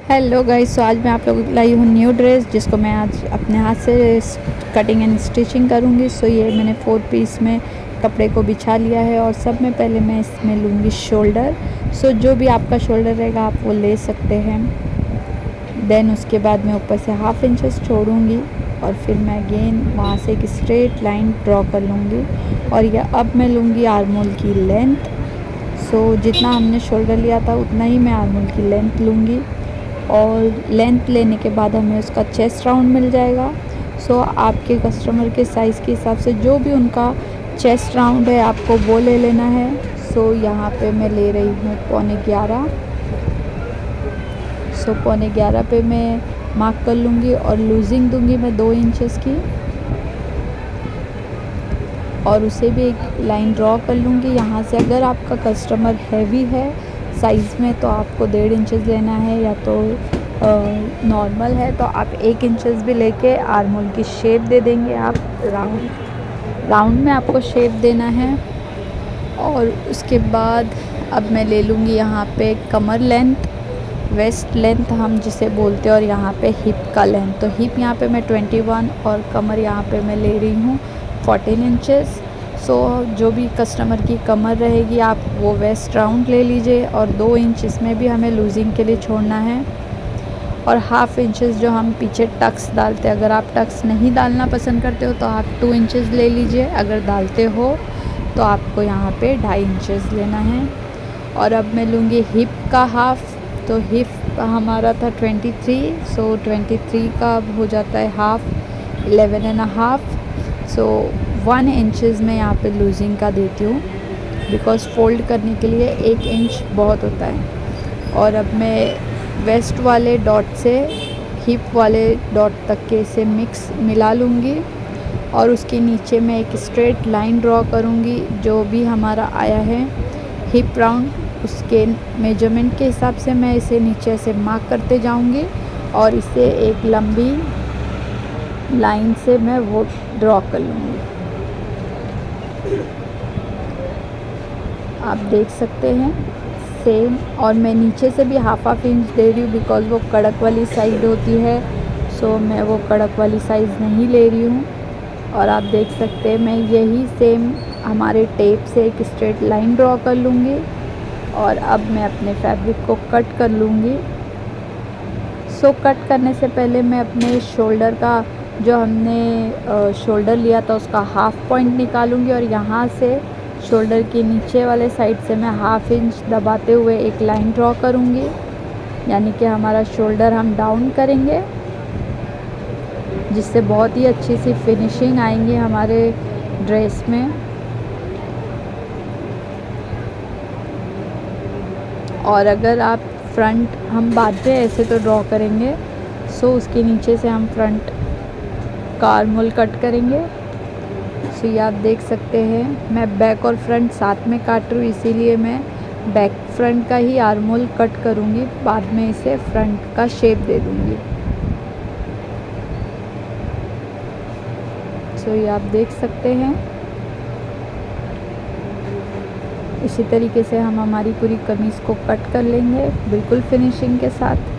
Hello guys, तो आज मैं आप लोगों को लाई हूँ न्यू ड्रेस जिसको मैं आज अपने हाथ से कटिंग एंड स्टिचिंग करूँगी। सो ये मैंने 4 पीस में कपड़े को बिछा लिया है और सब में पहले मैं इसमें लूँगी शोल्डर। सो जो भी आपका शोल्डर रहेगा आप वो ले सकते हैं। देन उसके बाद मैं ऊपर से हाफ इंचेस छोड़ूँगी और फिर मैं अगेन वहाँ से एक स्ट्रेट लाइन ड्रॉ कर लूँगी। और यह अब मैं लूँगी आर्मोल की लेंथ। सो जितना हमने शोल्डर लिया था उतना ही मैं आर्मोल की लेंथ लूँगी और लेंथ लेने के बाद हमें उसका चेस्ट राउंड मिल जाएगा। सो आपके कस्टमर के साइज़ के हिसाब से जो भी उनका चेस्ट राउंड है आपको वो ले लेना है। सो यहाँ पे मैं ले रही हूँ 11:15। सो 11:15 पे मैं मार्क कर लूँगी और लूजिंग दूँगी मैं 2 इंचेस की और उसे भी एक लाइन ड्रॉ कर लूँगी। यहाँ से अगर आपका कस्टमर हैवी है साइज़ में तो आपको 1.5 इंचेस लेना है, या तो नॉर्मल है तो आप 1 इंचेस भी लेके आर्मोल की शेप दे देंगे। आप राउंड में आपको शेप देना है। और उसके बाद अब मैं ले लूँगी यहाँ पे कमर लेंथ, वेस्ट लेंथ हम जिसे बोलते हैं, और यहाँ पे हिप का लेंथ। तो हिप यहाँ पे मैं 21 और कमर यहाँ पे मैं ले रही हूँ 14 इंचेस। सो जो भी कस्टमर की कमर रहेगी आप वो वेस्ट राउंड ले लीजिए और 2 इंच इसमें भी हमें लूजिंग के लिए छोड़ना है। और हाफ़ इंचेस जो हम पीछे टक्स डालते हैं, अगर आप टक्स नहीं डालना पसंद करते हो तो आप 2 इंचेस ले लीजिए, अगर डालते हो तो आपको यहाँ पे 2.5 इंचेस लेना है। और अब मैं लूँगी हिप का हाफ़। तो हिप हमारा था 23, सो 23 का अब हो जाता है हाफ़ 11.5। सो 1 इंचेस में यहाँ पे लूजिंग का देती हूँ बिकॉज़ फ़ोल्ड करने के लिए 1 इंच बहुत होता है। और अब मैं वेस्ट वाले डॉट से हिप वाले डॉट तक के इसे मिक्स मिला लूँगी और उसके नीचे मैं एक स्ट्रेट लाइन ड्रॉ करूँगी। जो भी हमारा आया है हिप राउंड उसके मेजरमेंट के हिसाब से मैं इसे नीचे से मार्क करते जाऊँगी और इसे एक लंबी लाइन से मैं वो ड्रॉ कर लूँगी। आप देख सकते हैं सेम। और मैं नीचे से भी हाफ इंच दे रही हूँ बिकॉज़ वो कड़क वाली साइड होती है। सो मैं वो कड़क वाली साइज़ नहीं ले रही हूँ। और आप देख सकते हैं मैं यही सेम हमारे टेप से एक स्ट्रेट लाइन ड्रॉ कर लूँगी और अब मैं अपने फैब्रिक को कट कर लूँगी। सो कट करने से पहले मैं अपने शोल्डर का जो हमने शोल्डर लिया था उसका हाफ़ पॉइंट निकालूंगी और यहाँ से शोल्डर के नीचे वाले साइड से मैं हाफ़ इंच दबाते हुए एक लाइन ड्रॉ करूँगी, यानी कि हमारा शोल्डर हम डाउन करेंगे जिससे बहुत ही अच्छी सी फिनिशिंग आएंगी हमारे ड्रेस में। और अगर आप फ्रंट हम बाद में ऐसे तो ड्रॉ करेंगे, सो उसके नीचे से हम फ्रंट का आर्मोल कट करेंगे। सो ये आप देख सकते हैं मैं बैक और फ्रंट साथ में काट रही हूँ, इसीलिए मैं बैक फ्रंट का ही आर्मोल कट करूँगी, बाद में इसे फ्रंट का शेप दे दूँगी। सो ये आप देख सकते हैं इसी तरीके से हम हमारी पूरी कमीज़ को कट कर लेंगे बिल्कुल फिनिशिंग के साथ।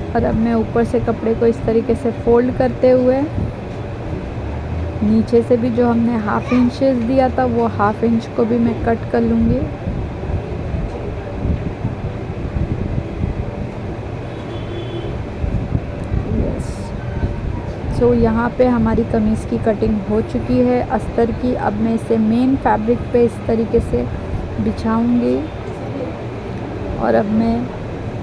और अब मैं ऊपर से कपड़े को इस तरीके से फ़ोल्ड करते हुए नीचे से भी जो हमने हाफ़ इंचेस दिया था वो हाफ़ इंच को भी मैं कट कर लूँगी। सो यहाँ पे हमारी कमीज़ की कटिंग हो चुकी है अस्तर की। अब मैं इसे मेन फैब्रिक पे इस तरीके से बिछाऊँगी और अब मैं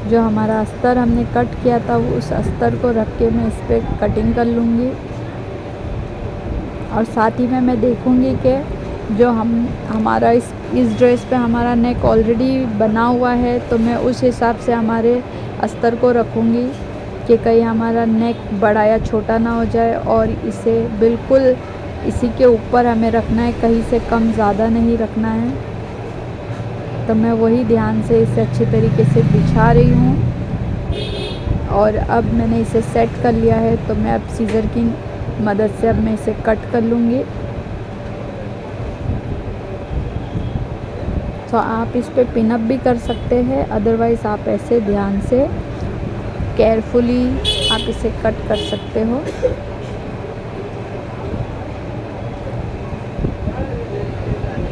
जो हमारा अस्तर हमने कट किया था वो उस अस्तर को रख के मैं इस पर कटिंग कर लूँगी। और साथ ही में मैं देखूँगी कि जो हमारा इस ड्रेस पे हमारा नेक ऑलरेडी बना हुआ है तो मैं उस हिसाब से हमारे अस्तर को रखूँगी कि कहीं हमारा नेक बड़ा या छोटा ना हो जाए। और इसे बिल्कुल इसी के ऊपर हमें रखना है, कहीं से कम ज़्यादा नहीं रखना है। तो मैं वही ध्यान से इसे अच्छे तरीके से बिछा रही हूँ। और अब मैंने इसे सेट कर लिया है तो मैं अब सीज़र की मदद से अब मैं इसे कट कर लूँगी। सो आप इस पे पिन अप भी कर सकते हैं, अदरवाइज़ आप ऐसे ध्यान से केयरफुली आप इसे कट कर सकते हो।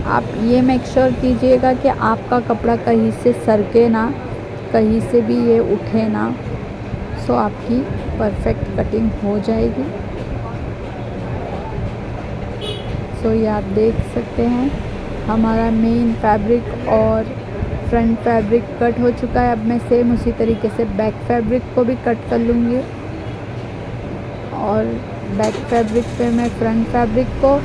आप ये मेक श्योर कीजिएगा कि आपका कपड़ा कहीं से सरके ना, कहीं से भी ये उठे ना, सो आपकी परफेक्ट कटिंग हो जाएगी। सो ये आप देख सकते हैं हमारा मेन फैब्रिक और फ्रंट फैब्रिक कट हो चुका है। अब मैं सेम उसी तरीके से बैक फैब्रिक को भी कट कर लूँगी और बैक फैब्रिक पे मैं फ्रंट फैब्रिक को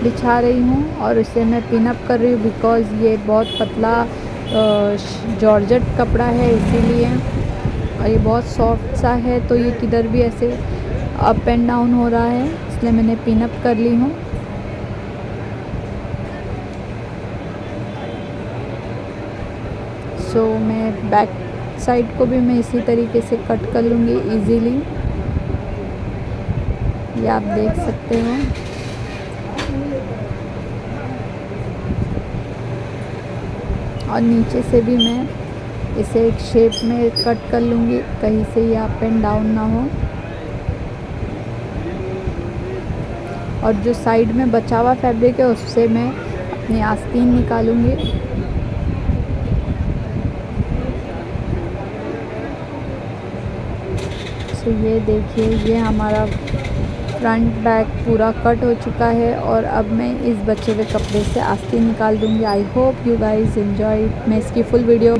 बिछा रही हूँ और इसे मैं पिन अप कर रही हूँ बिकॉज़ ये बहुत पतला जॉर्जेट कपड़ा है इसीलिए, और ये बहुत सॉफ्ट सा है तो ये किधर भी ऐसे अप एंड डाउन हो रहा है, इसलिए मैंने पिन अप कर ली हूँ। सो मैं बैक साइड को भी मैं इसी तरीके से कट कर लूँगी इजीली, ये आप देख सकते हो। और नीचे से भी मैं इसे एक शेप में कट कर लूँगी, कहीं से ये अप एंड डाउन ना हो। और जो साइड में बचा हुआ फैब्रिक है उससे मैं अपनी आस्तीन निकालूँगी। तो ये देखिए ये हमारा फ्रंट बैक पूरा कट हो चुका है और अब मैं इस बचे हुए कपड़े से आस्तीन निकाल दूँगी। I hope you guys enjoy. मैं इसकी फुल वीडियो